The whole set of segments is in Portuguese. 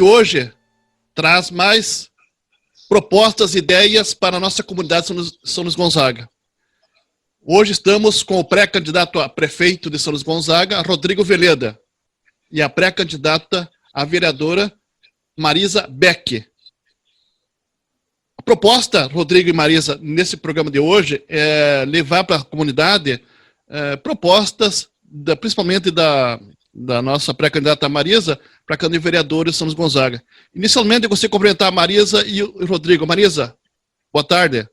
que hoje traz mais propostas e ideias para a nossa comunidade São Luís Gonzaga. Hoje estamos com o pré-candidato a prefeito de São Luís Gonzaga, Rodrigo Veleda, e a pré-candidata a vereadora Marisa Beck. A proposta, Rodrigo e Marisa, nesse programa de hoje, é levar para a comunidade propostas, principalmente da nossa pré-candidata Marisa, para a Câmara de Vereadores São Luís Gonzaga. Inicialmente, eu gostaria de cumprimentar a Marisa e o Rodrigo. Marisa, boa tarde.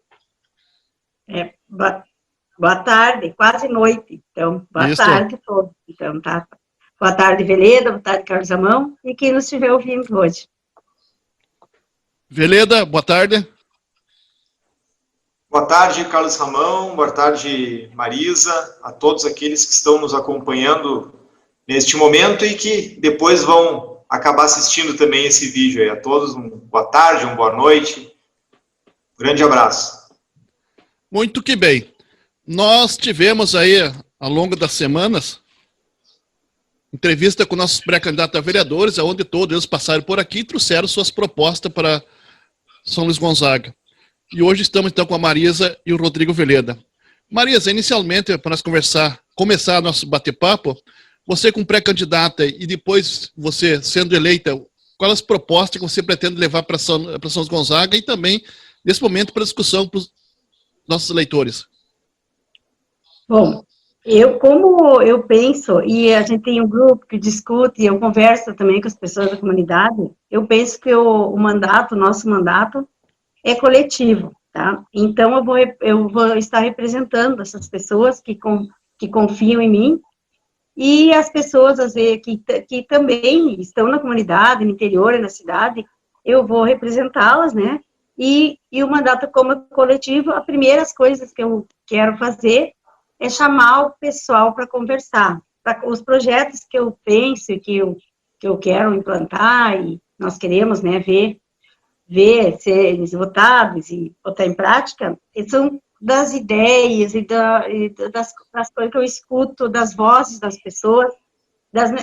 Boa tarde, quase noite. Então, boa Isso. tarde a todos. Então, tá. Boa tarde, Veleda, boa tarde, Carlos Amão, e quem nos estiver ouvindo hoje. Veleda, boa tarde. Boa tarde, Carlos Ramão, boa tarde, Marisa, a todos aqueles que estão nos acompanhando neste momento e que depois vão acabar assistindo também esse vídeo aí. A todos, boa tarde, boa noite, grande abraço. Muito que bem. Nós tivemos aí, ao longo das semanas, entrevista com nossos pré-candidatos a vereadores, onde todos eles passaram por aqui e trouxeram suas propostas para São Luís Gonzaga. E hoje estamos, então, com a Marisa e o Rodrigo Veleda. Marisa, inicialmente, para nós começar nosso bate-papo, você como pré-candidata e depois você sendo eleita, quais as propostas que você pretende levar para São Luís Gonzaga e também, nesse momento, para discussão para os nossos eleitores? Bom, como eu penso, e a gente tem um grupo que discute, e eu converso também com as pessoas da comunidade, eu penso que o nosso mandato, é coletivo, tá? Então, eu vou estar representando essas pessoas que confiam em mim, e as pessoas, às vezes, que também estão na comunidade, no interior e na cidade, eu vou representá-las, né? E o mandato como coletivo, as primeiras coisas que eu quero fazer é chamar o pessoal para conversar, para os projetos que eu penso e que eu quero implantar, e nós queremos, né, ver serem votados e botar em prática, são das ideias e das coisas que eu escuto, das vozes das pessoas,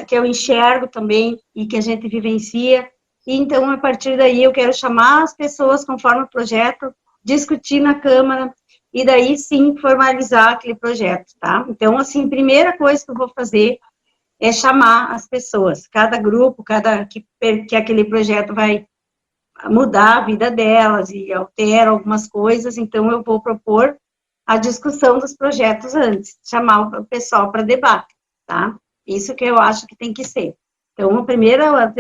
que eu enxergo também e que a gente vivencia. E então, a partir daí, eu quero chamar as pessoas conforme o projeto, discutir na Câmara, e daí sim formalizar aquele projeto, tá? Então, assim, primeira coisa que eu vou fazer é chamar as pessoas, cada grupo, que aquele projeto vai mudar a vida delas e altera algumas coisas, então eu vou propor a discussão dos projetos antes, chamar o pessoal para debate, tá? Isso que eu acho que tem que ser. Então, a primeira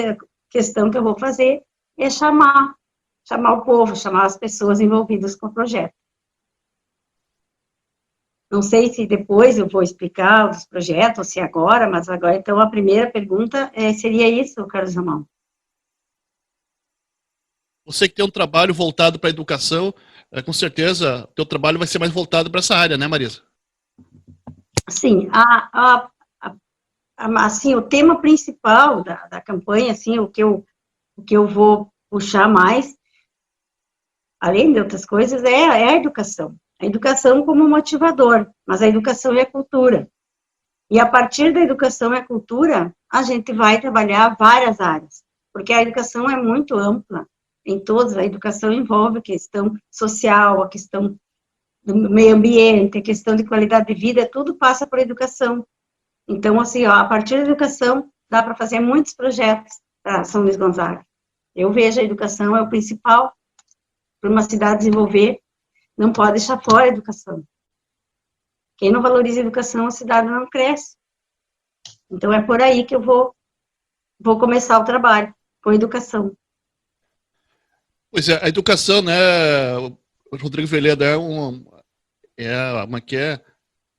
questão que eu vou fazer é chamar o povo, chamar as pessoas envolvidas com o projeto. Não sei se depois eu vou explicar os projetos, ou se agora, mas agora, então, a primeira pergunta seria isso, Carlos Ramão. Você que tem um trabalho voltado para a educação, com certeza, o teu trabalho vai ser mais voltado para essa área, né, Marisa? Sim, assim, o tema principal da campanha, assim, o que eu vou puxar mais, além de outras coisas, é a educação. A educação como motivador, mas a educação é a cultura. E a partir da educação e a cultura, a gente vai trabalhar várias áreas, porque a educação é muito ampla. Em todas, a educação envolve a questão social, a questão do meio ambiente, a questão de qualidade de vida, tudo passa por educação. Então, assim, a partir da educação, dá para fazer muitos projetos para São Luís Gonzaga. Eu vejo a educação é o principal para uma cidade desenvolver, não pode deixar fora a educação. Quem não valoriza a educação, a cidade não cresce. Então, é por aí que eu vou começar o trabalho, com a educação. Pois é, a educação, né, Rodrigo Veleda, é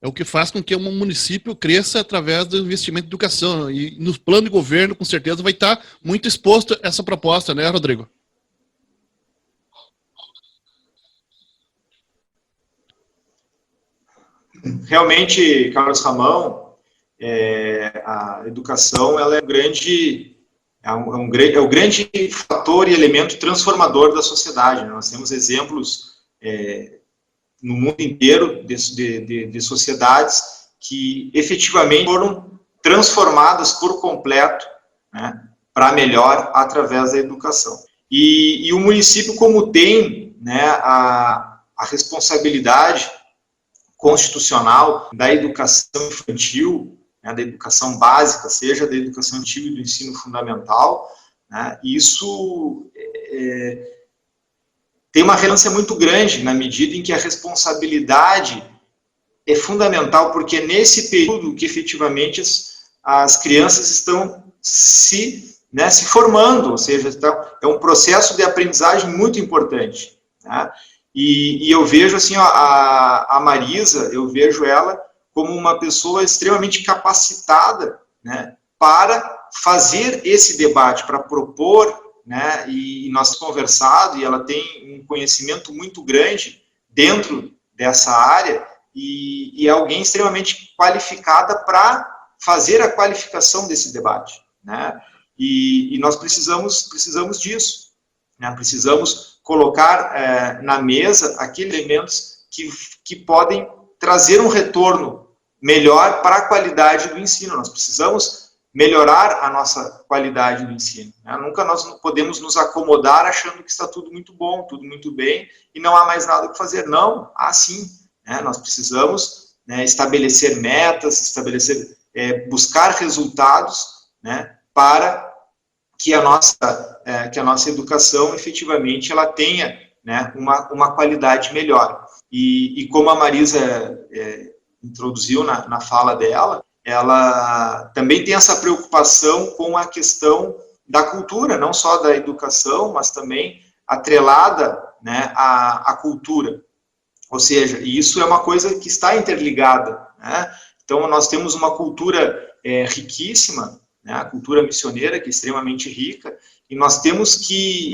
o que faz com que um município cresça através do investimento em educação. E no plano de governo, com certeza, vai estar muito exposto a essa proposta, né, Rodrigo? Realmente, Carlos Ramão, a educação ela é o grande fator e elemento transformador da sociedade, né? Nós temos exemplos no mundo inteiro de sociedades que efetivamente foram transformadas por completo, né, para melhor através da educação. E o município, como tem, né, a responsabilidade constitucional da educação infantil, né, da educação básica, seja da educação infantil e do ensino fundamental, né, isso tem uma relevância muito grande na medida em que a responsabilidade é fundamental, porque é nesse período que efetivamente as crianças estão se formando, ou seja, é um processo de aprendizagem muito importante, né? E eu vejo assim, a Marisa, eu vejo ela como uma pessoa extremamente capacitada, né, para fazer esse debate, para propor, né, e nós temos conversado, e ela tem um conhecimento muito grande dentro dessa área, e é alguém extremamente qualificada para fazer a qualificação desse debate, né? E nós precisamos disso, né? Precisamos colocar na mesa aqueles elementos que podem trazer um retorno melhor para a qualidade do ensino. Nós precisamos melhorar a nossa qualidade do ensino, né? Nunca nós podemos nos acomodar achando que está tudo muito bom, tudo muito bem, e não há mais nada o que fazer. Não, há sim, né? Nós precisamos, né, estabelecer metas, buscar resultados, né, para que a nossa educação efetivamente ela tenha, né, uma qualidade melhor. E como a Marisa introduziu na fala dela, ela também tem essa preocupação com a questão da cultura, não só da educação, mas também atrelada, né, à cultura. Ou seja, isso é uma coisa que está interligada, né? Então, nós temos uma cultura riquíssima, né, a cultura missioneira, que é extremamente rica, e nós temos que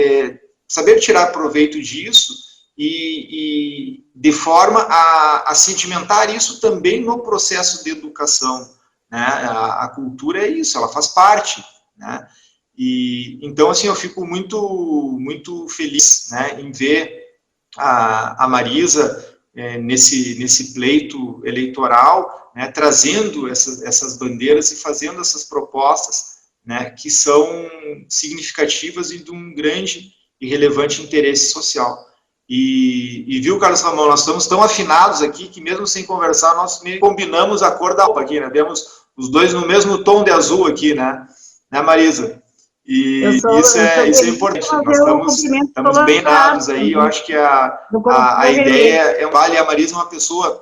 saber tirar proveito disso e de forma a sedimentar isso também no processo de educação, né? A cultura é isso, ela faz parte, né? E então, assim, eu fico muito feliz, né, em ver a Marisa nesse pleito eleitoral, né, trazendo essas bandeiras e fazendo essas propostas, né, que são significativas e de um grande e relevante interesse social. E viu, Carlos Ramon, nós estamos tão afinados aqui que mesmo sem conversar, nós meio combinamos a cor da roupa aqui, né? Temos os dois no mesmo tom de azul aqui, né, Marisa? E isso é importante. Nós estamos bem dados aí. Eu acho que a ideia vale. A Marisa é uma pessoa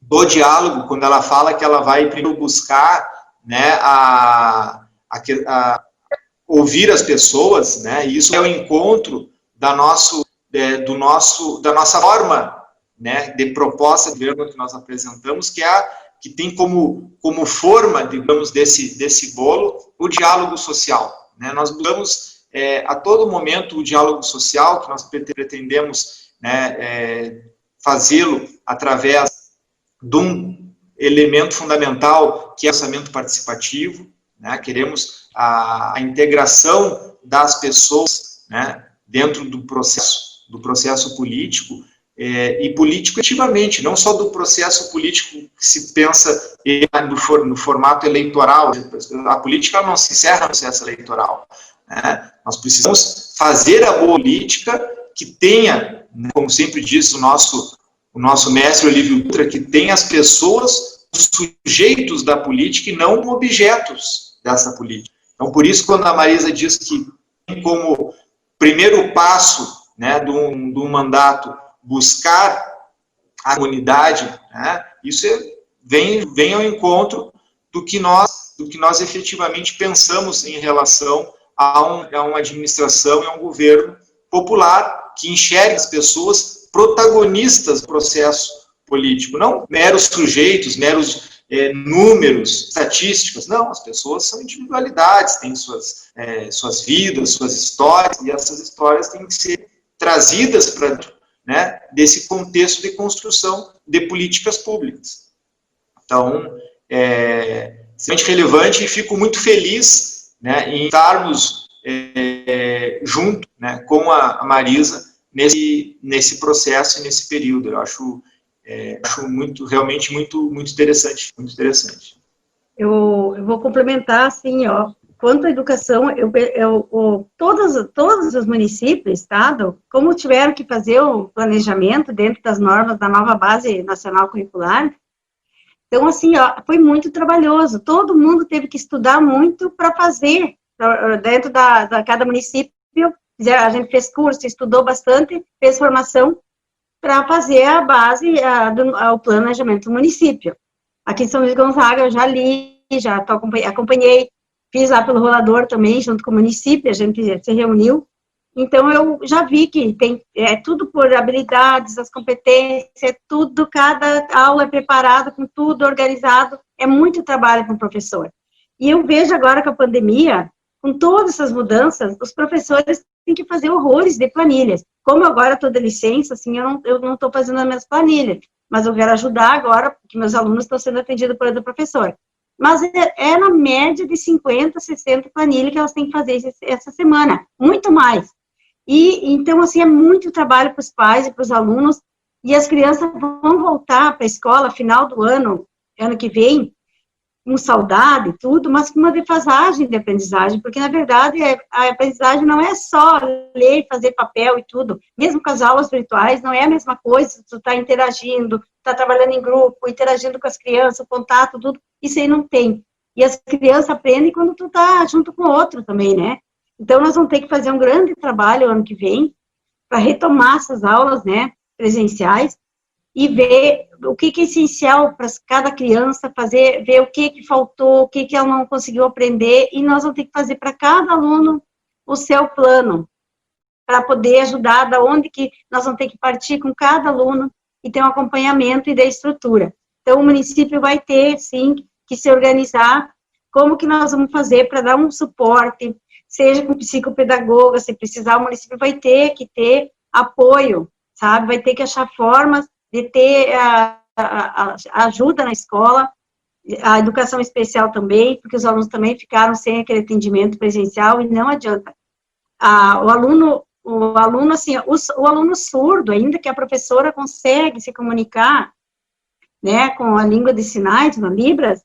do diálogo, quando ela fala que ela vai primeiro buscar, né, ouvir as pessoas, né? E isso é o encontro da nossa forma, né, de proposta de governo que nós apresentamos, que tem como forma, digamos, desse bolo o diálogo social. Né? Nós buscamos a todo momento o diálogo social, que nós pretendemos, né, fazê-lo através de um elemento fundamental, que é o orçamento participativo, né? Queremos a integração das pessoas, né, dentro do processo político, e político ativamente, não só do processo político que se pensa no formato eleitoral. A política não se encerra no processo eleitoral, né? Nós precisamos fazer a boa política que tenha, como sempre diz o nosso mestre Olívio Dutra, que tenha as pessoas, os sujeitos da política e não objetos dessa política. Então, por isso, quando a Marisa diz que tem como primeiro passo, né, do mandato buscar a comunidade, né, isso vem ao encontro do que nós efetivamente pensamos em relação a uma administração e a um governo popular que enxerga as pessoas protagonistas do processo político, não meros sujeitos, meros números, estatísticas. Não, as pessoas são individualidades, têm suas vidas, suas histórias, e essas histórias têm que ser trazidas para dentro, né, desse contexto de construção de políticas públicas. Então, é extremamente relevante, e fico muito feliz, né, em estarmos junto, né, com a Marisa nesse processo e nesse período. Eu acho realmente muito interessante, muito interessante. Eu vou complementar, assim, ó, quanto à educação, todos os municípios do estado, como tiveram que fazer o planejamento dentro das normas da nova base nacional curricular, então, assim, ó, foi muito trabalhoso, todo mundo teve que estudar muito para fazer, dentro da cada município, a gente fez curso, estudou bastante, fez formação para fazer a base, o planejamento do município. Aqui em São Luís Gonzaga, eu já li, acompanhei, fiz lá pelo rolador também, junto com o município, a gente se reuniu. Então, eu já vi que é tudo por habilidades, as competências, é tudo, cada aula é preparada, com tudo organizado, é muito trabalho com o professor. E eu vejo agora com a pandemia, com todas essas mudanças, os professores têm que fazer horrores de planilhas. Como agora estou de licença, assim, eu não estou fazendo as minhas planilhas, mas eu quero ajudar agora, porque meus alunos estão sendo atendidos por outro professor. Mas é na média de 50, 60 planilhas que elas têm que fazer essa semana, muito mais. E, então, assim, é muito trabalho para os pais e para os alunos, e as crianças vão voltar para a escola final do ano que vem, com saudade e tudo, mas com uma defasagem de aprendizagem, porque, na verdade, a aprendizagem não é só ler, fazer papel e tudo, mesmo com as aulas virtuais, não é a mesma coisa, tu está interagindo, está trabalhando em grupo, interagindo com as crianças, o contato, tudo, isso aí não tem. E as crianças aprendem quando tu está junto com o outro também, né? Então, nós vamos ter que fazer um grande trabalho ano que vem para retomar essas aulas, né, presenciais, e ver o que é essencial para cada criança, ver o que faltou, o que ela não conseguiu aprender, e nós vamos ter que fazer para cada aluno o seu plano, para poder ajudar, da onde que nós vamos ter que partir com cada aluno, e ter um acompanhamento e da estrutura. Então, o município vai ter, sim, que se organizar, como que nós vamos fazer para dar um suporte, seja com psicopedagoga, se precisar, o município vai ter que ter apoio, sabe? Vai ter que achar formas de ter a ajuda na escola, a educação especial também, porque os alunos também ficaram sem aquele atendimento presencial e não adianta. O aluno, assim, o aluno surdo, ainda que a professora consegue se comunicar, né, com a língua de sinais, no Libras,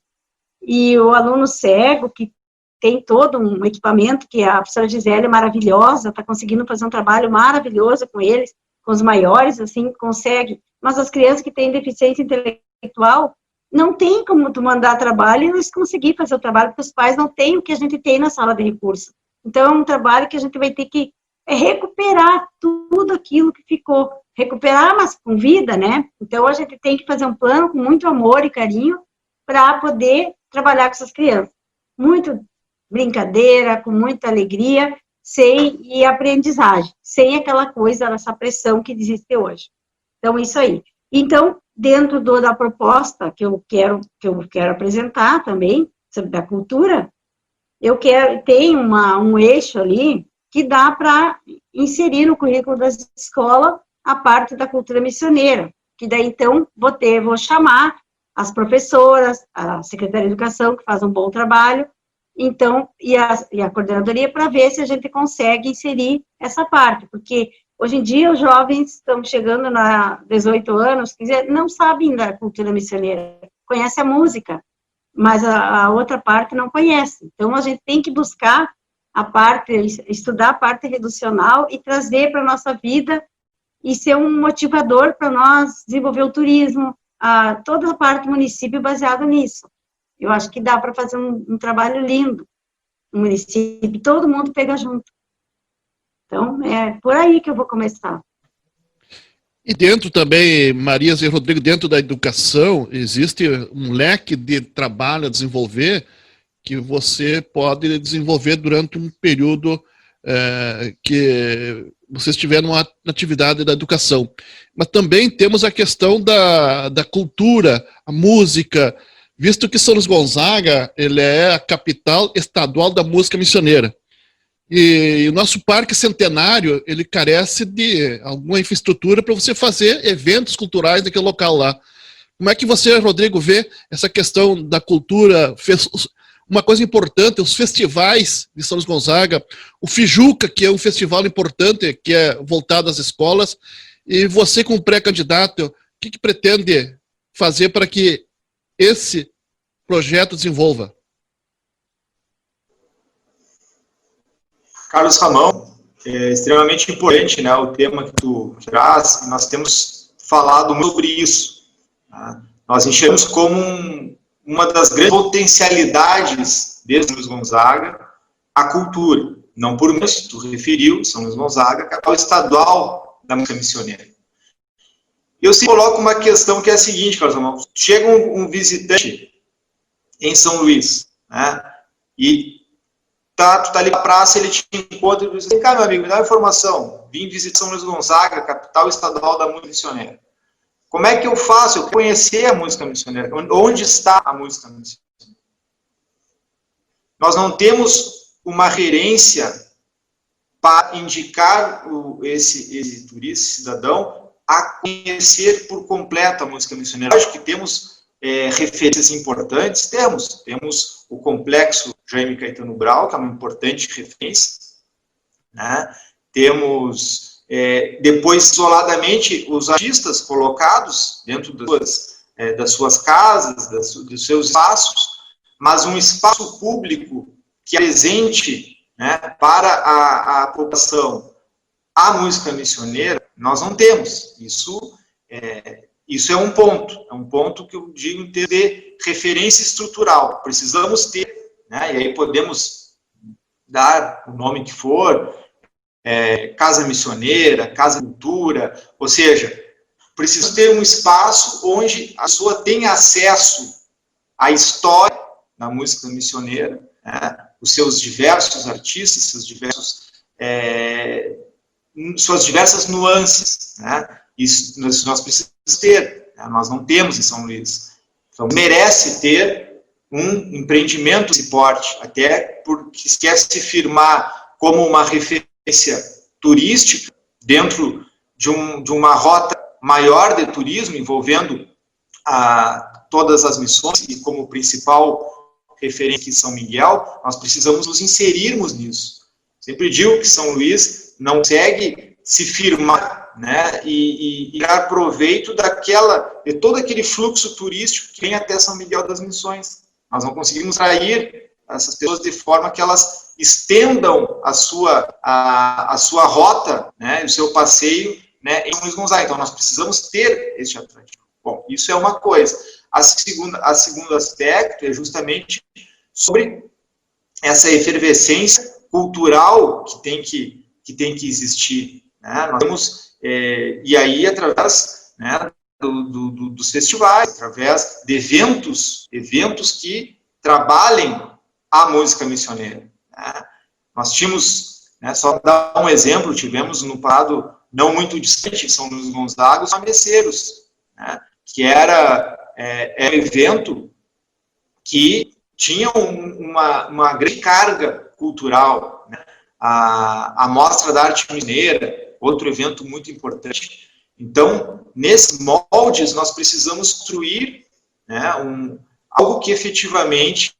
e o aluno cego, que tem todo um equipamento, que a professora Gisele é maravilhosa, está conseguindo fazer um trabalho maravilhoso com eles, com os maiores, assim, consegue, mas as crianças que têm deficiência intelectual, não tem como tu mandar trabalho e eles conseguir fazer o trabalho, porque os pais não têm o que a gente tem na sala de recursos. Então, é um trabalho que a gente vai ter que recuperar tudo aquilo que ficou, recuperar, mas com vida, né? Então, a gente tem que fazer um plano com muito amor e carinho para poder trabalhar com essas crianças. Muito brincadeira, com muita alegria, e aprendizagem, sem aquela coisa, essa pressão que existe hoje. Então, isso aí. Então, dentro da proposta que eu quero apresentar também, sobre da cultura, tem um eixo ali que dá para inserir no currículo da escola a parte da cultura missioneira, que daí, então, vou chamar as professoras, a Secretaria de Educação, que faz um bom trabalho, então, e a coordenadoria, para ver se a gente consegue inserir essa parte, porque hoje em dia os jovens estão chegando na 18 anos, não sabem da cultura missioneira, conhecem a música, mas a outra parte não conhece. Então, a gente tem que buscar estudar a parte reducional e trazer para a nossa vida e ser um motivador para nós desenvolver o turismo, toda a parte do município baseada nisso. Eu acho que dá para fazer um trabalho lindo no município, todo mundo pega junto. Então, é por aí que eu vou começar. E dentro também, Marisa e Rodrigo, dentro da educação, existe um leque de trabalho a desenvolver que você pode desenvolver durante um período que você estiver numa atividade da educação. Mas também temos a questão da cultura, a música, visto que São Luís Gonzaga, ele é a capital estadual da música missioneira. E o nosso parque centenário, ele carece de alguma infraestrutura para você fazer eventos culturais naquele local lá. Como é que você, Rodrigo, vê essa questão da cultura? Uma coisa importante, os festivais de São Luís Gonzaga, o Fijuca, que é um festival importante, que é voltado às escolas, e você, como pré-candidato, o que pretende fazer para que esse projeto desenvolva? Carlos Ramão, é extremamente importante, né, o tema que tu traz, nós temos falado sobre isso. Né? Nós enxergamos como uma das grandes potencialidades de São Luís Gonzaga a cultura. Não por menos, tu referiu, São Luís Gonzaga, capital estadual da música missioneira. Eu sempre coloco uma questão que é a seguinte, Carlos Ramão. Chega um visitante em São Luís, né, e tu tá ali na praça, ele te encontra e diz, vem cá, meu amigo, me dá uma informação. Vim visitar São Luís Gonzaga, capital estadual da música missioneira. Como é que eu faço? Eu quero conhecer a música missioneira. Onde está a música missioneira? Nós não temos uma referência para indicar esse turista, esse cidadão, a conhecer por completo a música missioneira. Acho que temos referências importantes, temos o Complexo Jaime Caetano Brau, que é uma importante referência, né? Temos, depois, isoladamente, os artistas colocados dentro das suas casas, dos seus espaços, mas um espaço público que apresente, né, para a população a música missioneira, nós não temos. Isso é um ponto que eu digo em termos de referência estrutural. Precisamos ter, né, e aí podemos dar o nome que for, Casa Missioneira, Casa Cultura, ou seja, precisa ter um espaço onde a pessoa tenha acesso à história da música missioneira, né, os seus diversos artistas, suas diversas nuances, né? Isso nós precisamos ter, né? Nós não temos em São Luís. Então, merece ter um empreendimento desse porte, até porque se quer se firmar como uma referência turística dentro de uma rota maior de turismo, envolvendo todas as missões e como principal referência aqui São Miguel, nós precisamos nos inserirmos nisso. Sempre digo que São Luís não consegue se firmar, né, e tirar proveito de todo aquele fluxo turístico que vem até São Miguel das Missões. Nós não conseguimos atrair essas pessoas de forma que elas estendam a sua rota, né, o seu passeio, né, em São Luís Gonzaga. Então, nós precisamos ter este atrativo. Bom, isso é uma coisa. A segundo aspecto é justamente sobre essa efervescência cultural que tem que existir, né? Nós temos, e aí através, né, dos festivais, através de eventos que trabalhem a música missioneira, né? Nós tínhamos, né, só dar um exemplo, tivemos no passado não muito distante, São Luís Gonzaga, os Cabeceiros, né, que era um evento que tinha uma grande carga cultural, né? A Mostra da Arte Mineira, outro evento muito importante. Então, nesses moldes, nós precisamos construir, né, algo que efetivamente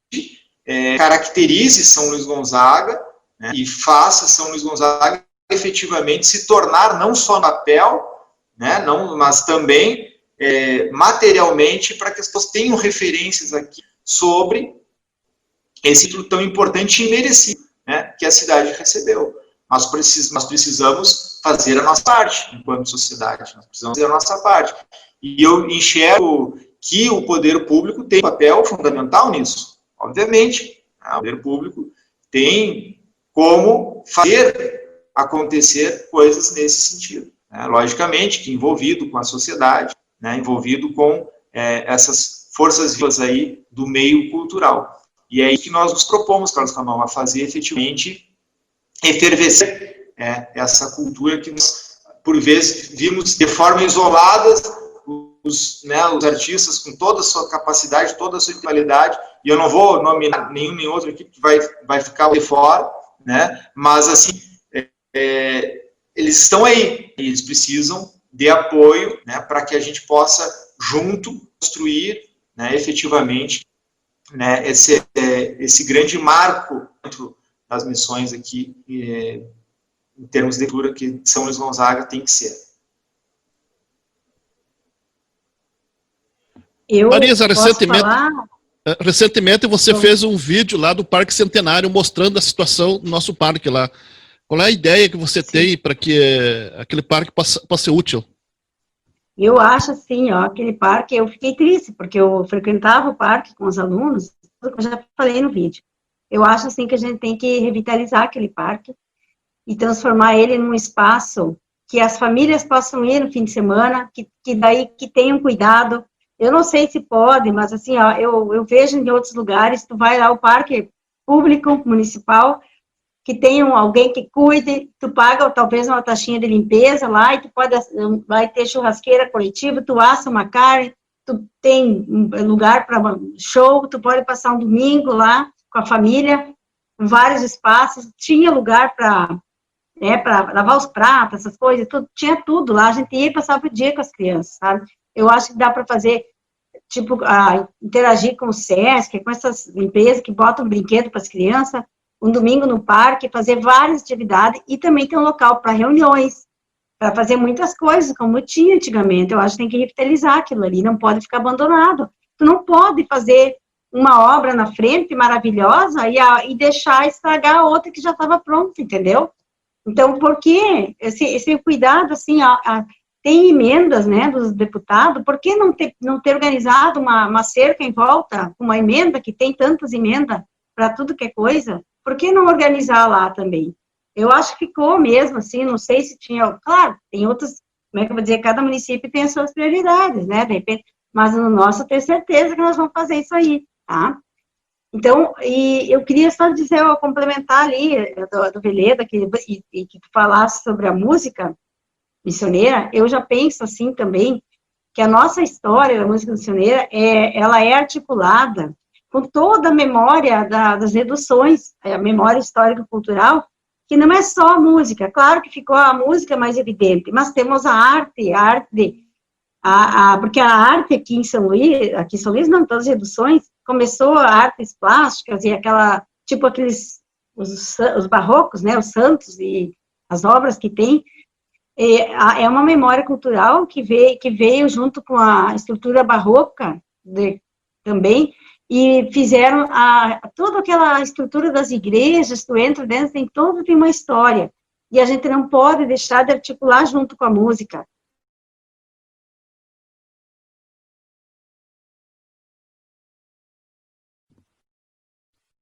caracterize São Luís Gonzaga, né, e faça São Luís Gonzaga efetivamente se tornar não só no papel, né, mas também materialmente, para que as pessoas tenham referências aqui sobre esse título tão importante e merecido, né, que a cidade recebeu. Nós precisamos fazer a nossa parte enquanto sociedade, nós precisamos fazer a nossa parte. E eu enxergo que o poder público tem um papel fundamental nisso. Obviamente, né, o poder público tem como fazer acontecer coisas nesse sentido, né, logicamente, que envolvido com a sociedade, né, envolvido com essas forças vivas aí do meio cultural. E é aí que nós nos propomos, Carlos Ramão, a fazer efetivamente efervescer essa cultura que nós, por vezes, vimos de forma isolada os artistas com toda a sua capacidade, toda a sua intelectualidade, e eu não vou nominar nenhum nem outro aqui, que vai ficar de fora, né? Mas, assim, eles estão aí, e eles precisam de apoio, né, para que a gente possa, junto, construir, né, efetivamente, né, esse grande marco dentro das missões aqui, em termos de cultura, que São Luís Gonzaga tem que ser. Marisa, recentemente você fez um vídeo lá do Parque Centenário mostrando a situação do nosso parque lá. Qual é a ideia que você tem para que aquele parque possa ser útil? Eu acho assim, ó, aquele parque, eu fiquei triste, porque eu frequentava o parque com os alunos, tudo que eu já falei no vídeo. Eu acho assim que a gente tem que revitalizar aquele parque e transformar ele num espaço que as famílias possam ir no fim de semana, que daí que tenham cuidado. Eu não sei se pode, mas assim, ó, eu vejo em outros lugares, tu vai lá ao parque público, municipal, que tenham alguém que cuide, tu paga talvez uma taxinha de limpeza lá, e tu vai ter churrasqueira coletiva, tu assa uma carne, tu tem um lugar para show, tu pode passar um domingo lá com a família, vários espaços, tinha lugar para lavar os pratos, essas coisas, tudo, tinha tudo lá, a gente ia passar o dia com as crianças, sabe? Eu acho que dá para fazer, tipo, interagir com o SESC, com essas empresas que botam brinquedo para as crianças, um domingo no parque, fazer várias atividades, e também tem um local para reuniões, para fazer muitas coisas, como tinha antigamente. Eu acho que tem que revitalizar aquilo ali, não pode ficar abandonado. Tu não pode fazer uma obra na frente maravilhosa e deixar estragar a outra que já estava pronta, entendeu? Então, por que esse cuidado, assim, tem emendas, né, dos deputados, por que não ter organizado uma cerca em volta, uma emenda, que tem tantas emendas para tudo que é coisa, por que não organizar lá também? Eu acho que ficou mesmo, assim, não sei se tinha, claro, tem outros, como é que eu vou dizer, cada município tem as suas prioridades, né, de repente, mas no nosso eu tenho certeza que nós vamos fazer isso aí, tá? Então, e eu queria só dizer, complementar ali, do Veleda, que tu falasse sobre a música missioneira, eu já penso assim também, que a nossa história da música missioneira, ela é articulada com toda a memória das reduções, a memória histórico-cultural, que não é só a música, claro que ficou a música mais evidente, mas temos a arte, porque a arte aqui em São Luís, não, todas as reduções, começou a artes plásticas e tipo os barrocos, né, os santos e as obras que tem, é uma memória cultural que veio junto com a estrutura barroca também, e fizeram toda aquela estrutura das igrejas, tu entra dentro, tem uma história, e a gente não pode deixar de articular junto com a música.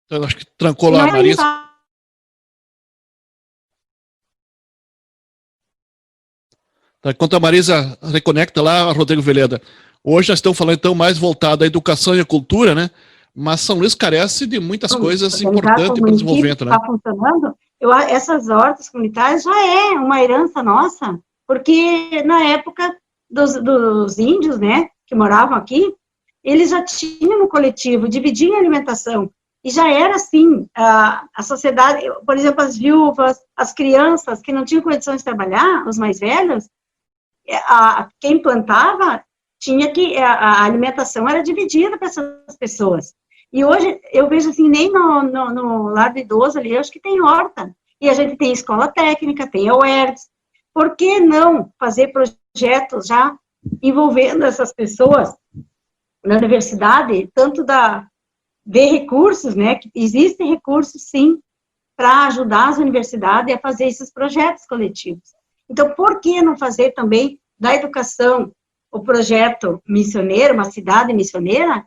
Eu acho que trancou lá a Marisa. Enquanto a Marisa reconecta lá, Rodrigo Veleda. Hoje nós estamos falando, então, mais voltado à educação e à cultura, né? Mas São Luís carece de muitas coisas importantes para o desenvolvimento, né? Está funcionando, essas hortas comunitárias já é uma herança nossa, porque na época dos índios, né, que moravam aqui, eles já tinham no coletivo, dividiam a alimentação, e já era assim, a sociedade, por exemplo, as viúvas, as crianças que não tinham condições de trabalhar, os mais velhos, quem plantava, a alimentação era dividida para essas pessoas. E hoje, eu vejo assim, nem no lado idoso ali, eu acho que tem horta. E a gente tem escola técnica, tem a UERJ. Por que não fazer projetos já envolvendo essas pessoas na universidade, tanto de recursos, né, que existem recursos, sim, para ajudar as universidades a fazer esses projetos coletivos. Então, por que não fazer também da educação o projeto missioneiro, uma cidade missioneira,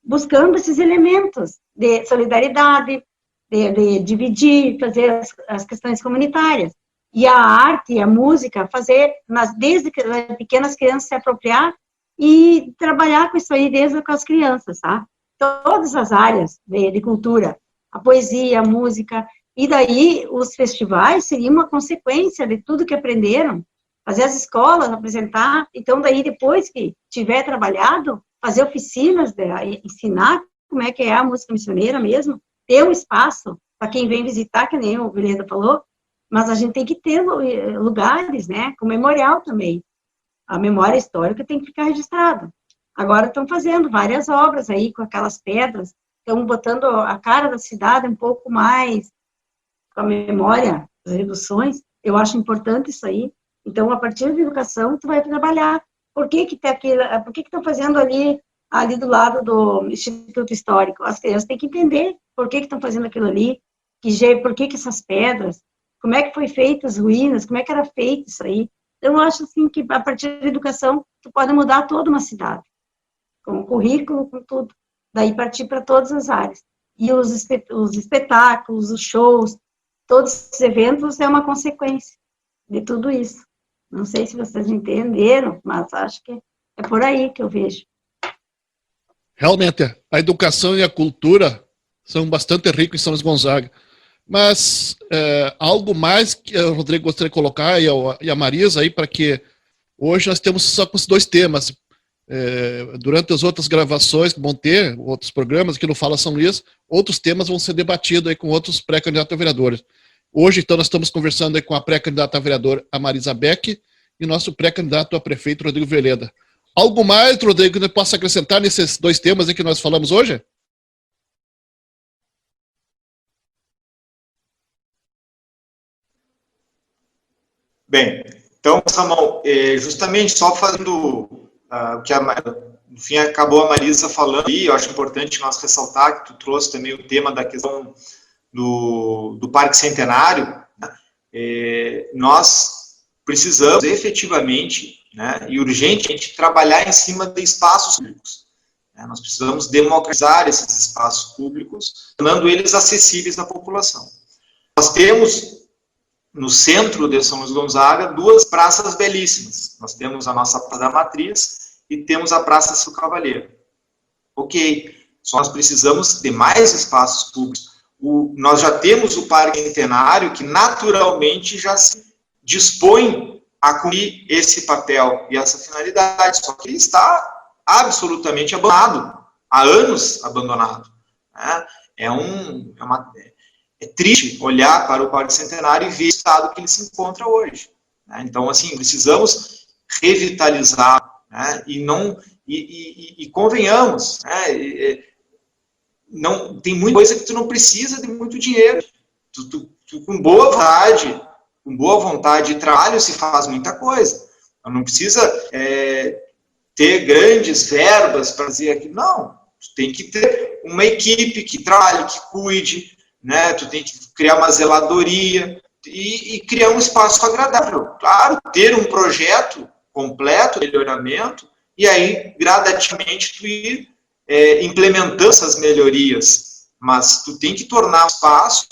buscando esses elementos de solidariedade, de dividir, fazer as questões comunitárias. E a arte e a música, fazer, desde pequenas crianças se apropriar e trabalhar com isso aí desde com as crianças, tá? Todas as áreas de cultura, a poesia, a música, e daí os festivais seriam uma consequência de tudo que aprenderam, fazer as escolas apresentar, então daí depois que tiver trabalhado, fazer oficinas, ensinar como é que é a música missioneira mesmo, ter um espaço para quem vem visitar, que nem o Veleda falou, mas a gente tem que ter lugares, né, com memorial também. A memória histórica tem que ficar registrada. Agora estão fazendo várias obras aí com aquelas pedras, estão botando a cara da cidade um pouco mais com a memória, as reduções. Eu acho importante isso aí. Então, a partir da educação, tu vai trabalhar. Por que estão fazendo ali do lado do Instituto Histórico? As crianças têm que entender por que estão fazendo aquilo ali, por que essas pedras. como é que foi feita as ruínas, como é que era feito isso aí. Então, eu acho, assim, que a partir da educação, tu pode mudar toda uma cidade, com o currículo, com tudo. Daí partir para todas as áreas. E os espetáculos, os shows, todos esses eventos é uma consequência de tudo isso. Não sei se vocês entenderam, mas acho que é por aí que eu vejo. Realmente, a educação e a cultura são bastante ricos em São Luís Gonzaga. Mas algo mais que o Rodrigo gostaria de colocar e a Marisa aí, para que hoje nós temos só com esses dois temas. Durante as outras gravações que vão ter, outros programas aqui no Fala São Luís, outros temas vão ser debatidos aí com outros pré-candidatos a vereadores. Hoje, então, nós estamos conversando aí com a pré-candidata a vereador, a Marisa Beck, e nosso pré-candidato a prefeito, Rodrigo Veleda. Algo mais, Rodrigo, que você possa acrescentar nesses dois temas aí que nós falamos hoje? Bem, então, Samão, justamente só fazendo o que no fim acabou a Marisa falando aí, eu acho importante nós ressaltar que tu trouxe também o tema da questão do Parque Centenário, né? Nós precisamos efetivamente, né, e urgentemente trabalhar em cima de espaços públicos. Né? Nós precisamos democratizar esses espaços públicos, tornando eles acessíveis à população. Nós temos no centro de São Luís Gonzaga duas praças belíssimas. Nós temos a nossa Praça da Matriz e temos a Praça Sul Cavaleiro. Ok, só nós precisamos de mais espaços públicos. Nós já temos o Parque Centenário, que naturalmente já se dispõe a cumprir esse papel e essa finalidade, só que ele está absolutamente abandonado, há anos abandonado. Né? É triste olhar para o Parque Centenário e ver o estado que ele se encontra hoje. Né? Então, assim, precisamos revitalizar, né? E convenhamos, né? Não, tem muita coisa que tu não precisa de muito dinheiro. Tu, com boa vontade e trabalho se faz muita coisa. Não precisa ter grandes verbas para fazer aquilo. Não, tu tem que ter uma equipe que trabalhe, que cuide, né? Tu tem que criar uma zeladoria e criar um espaço agradável. Claro, ter um projeto completo de melhoramento e aí, gradativamente, tu ir implementando essas melhorias, mas tu tem que tornar o espaço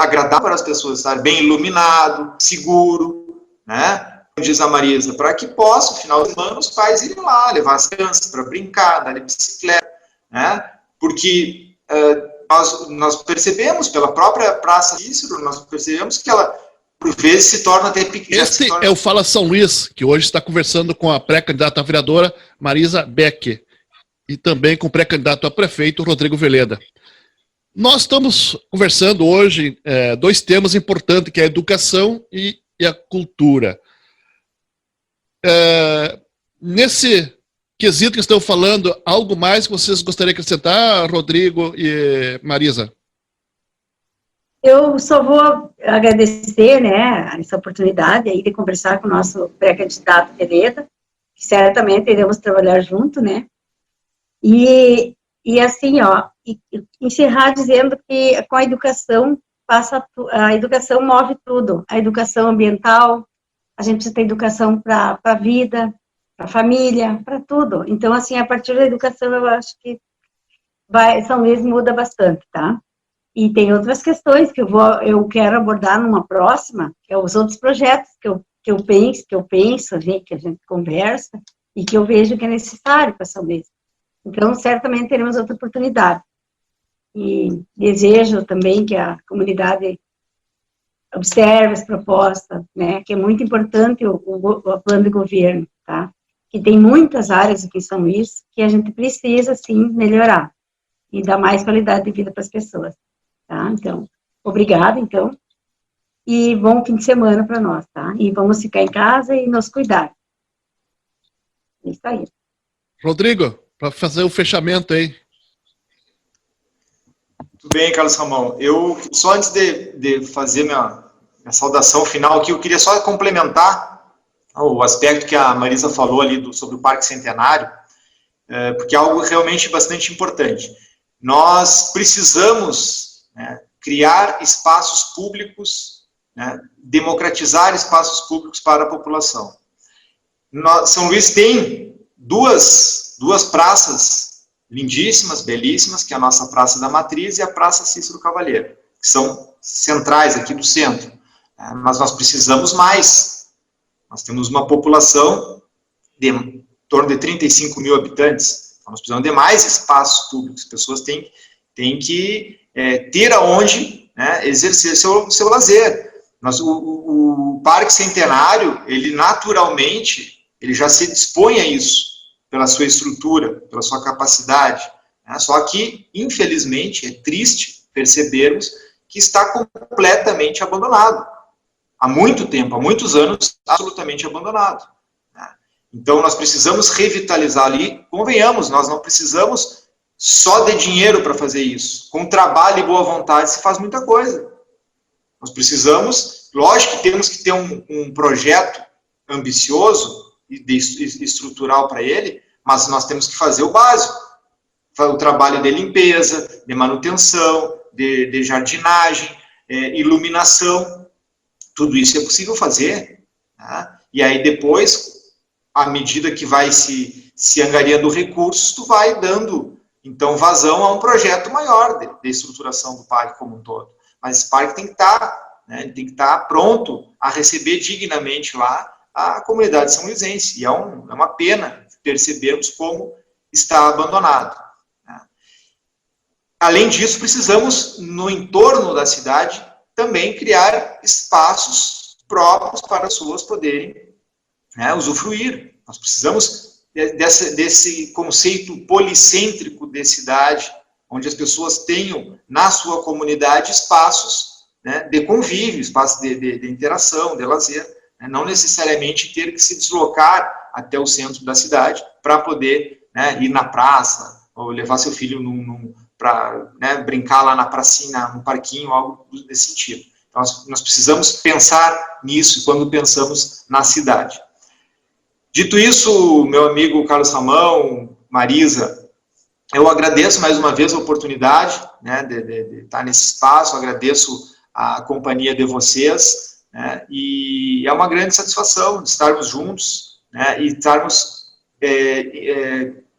agradável para as pessoas, estar bem iluminado, seguro, né? Como diz a Marisa, para que possa, no final de semana, os pais irem lá, levar as crianças para brincar, andar de bicicleta, né? Porque nós percebemos, pela própria Praça Cícero, nós percebemos que ela, por vezes, se torna até pequena. Este é o Fala São Luís, que hoje está conversando com a pré-candidata a vereadora, Marisa Beck, e também com o pré-candidato a prefeito, Rodrigo Veleda. Nós estamos conversando hoje dois temas importantes, que é a educação e a cultura. Nesse quesito que estão falando, algo mais que vocês gostariam de acrescentar, Rodrigo e Marisa? Eu só vou agradecer, né, essa oportunidade aí de conversar com o nosso pré-candidato Veleda, que certamente iremos trabalhar junto, né, e assim, ó, encerrar dizendo que com a educação, a educação move tudo, a educação ambiental, a gente precisa ter educação para a vida, para a família, para tudo. Então, assim, a partir da educação, eu acho que São Luís muda bastante, tá? E tem outras questões que eu quero abordar numa próxima, que é os outros projetos que eu penso, que a gente conversa, e que eu vejo que é necessário para São Luís. Então, certamente teremos outra oportunidade. E desejo também que a comunidade observe as propostas, né, que é muito importante o plano de governo, tá? Que tem muitas áreas aqui em São Luís que a gente precisa, sim, melhorar e dar mais qualidade de vida para as pessoas, tá? Então, obrigada, então, e bom fim de semana para nós, tá? E vamos ficar em casa e nos cuidar. É isso aí. Rodrigo, para fazer o fechamento aí. Tudo bem, Carlos Ramão. Eu, só antes de fazer minha saudação final aqui, eu queria só complementar o aspecto que a Marisa falou ali sobre o Parque Centenário, porque é algo realmente bastante importante. Nós precisamos, né, criar espaços públicos, né, democratizar espaços públicos para a população. São Luís tem duas praças lindíssimas, belíssimas, que é a nossa Praça da Matriz e a Praça Cícero Cavalheiro, que são centrais aqui do centro. Mas nós precisamos mais. Nós temos uma população de em torno de 35 mil habitantes. Então nós precisamos de mais espaços públicos. As pessoas têm que ter aonde, né, exercer seu lazer. O Parque Centenário, ele naturalmente, ele já se dispõe a isso, pela sua estrutura, pela sua capacidade. Né? Só que, infelizmente, é triste percebermos que está completamente abandonado. Há muito tempo, há muitos anos, absolutamente abandonado. Né? Então, nós precisamos revitalizar ali. Convenhamos, nós não precisamos só de dinheiro para fazer isso. Com trabalho e boa vontade se faz muita coisa. Nós precisamos, lógico que temos que ter um projeto ambicioso e estrutural para ele, mas nós temos que fazer o básico. O trabalho de limpeza, de manutenção, de jardinagem, iluminação, tudo isso é possível fazer. Né? E aí depois, à medida que vai se angariando recursos, tu vai dando, então, vazão a um projeto maior de estruturação do parque como um todo. Mas esse parque tem que estar, né, tem que estar pronto a receber dignamente lá a comunidade são-luisense. E é uma pena percebermos como está abandonado. Né? Além disso, precisamos, no entorno da cidade, também criar espaços próprios para as pessoas poderem, né, usufruir. Nós precisamos desse conceito policêntrico de cidade, onde as pessoas tenham, na sua comunidade, espaços, né, de convívio, espaços de interação, de lazer, né, não necessariamente ter que se deslocar até o centro da cidade para poder, né, ir na praça, ou levar seu filho para, né, brincar lá na pracinha, no parquinho, algo desse sentido. Então, nós precisamos pensar nisso quando pensamos na cidade. Dito isso, meu amigo Carlos Ramão, Marisa, eu agradeço mais uma vez a oportunidade, né, de estar nesse espaço, agradeço a companhia de vocês, né, e é uma grande satisfação de estarmos juntos, né, e estarmos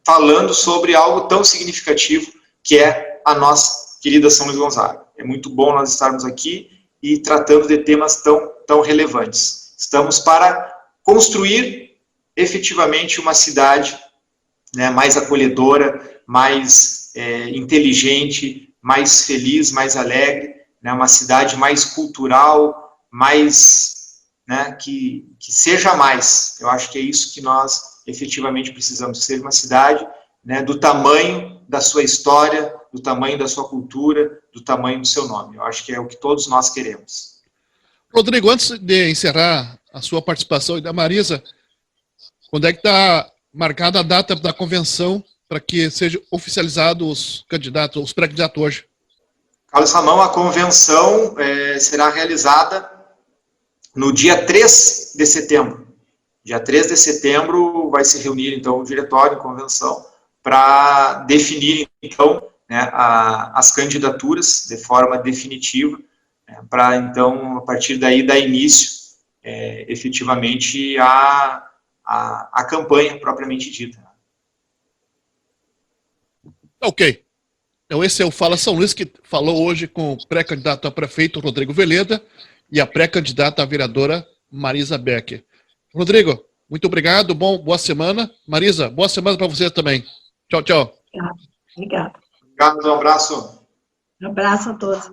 falando sobre algo tão significativo que é a nossa querida São Luís Gonzaga. É muito bom nós estarmos aqui e tratando de temas tão relevantes. Estamos para construir efetivamente uma cidade, né, mais acolhedora, mais inteligente, mais feliz, mais alegre, né, uma cidade mais cultural, mais, né, que seja mais. Eu acho que é isso que nós efetivamente precisamos, ser uma cidade, né, do tamanho da sua história, do tamanho da sua cultura, do tamanho do seu nome. Eu acho que é o que todos nós queremos. Rodrigo, antes de encerrar a sua participação e da Marisa, quando é que está marcada a data da convenção para que sejam oficializados os candidatos, os pré-candidatos hoje? Carlos Ramão, a convenção será realizada no dia 3 de setembro. Dia 3 de setembro vai se reunir, então, o diretório de convenção para definir, então, né, as candidaturas de forma definitiva, né, para, então, a partir daí, dar início, efetivamente, a campanha propriamente dita. Ok. Então esse é o Fala São Luís, que falou hoje com o pré-candidato a prefeito Rodrigo Veleda e a pré-candidata a vereadora Marisa Becker. Rodrigo, muito obrigado, boa semana. Marisa, boa semana para você também. Tchau, tchau. Obrigada. Obrigado, um abraço. Um abraço a todos.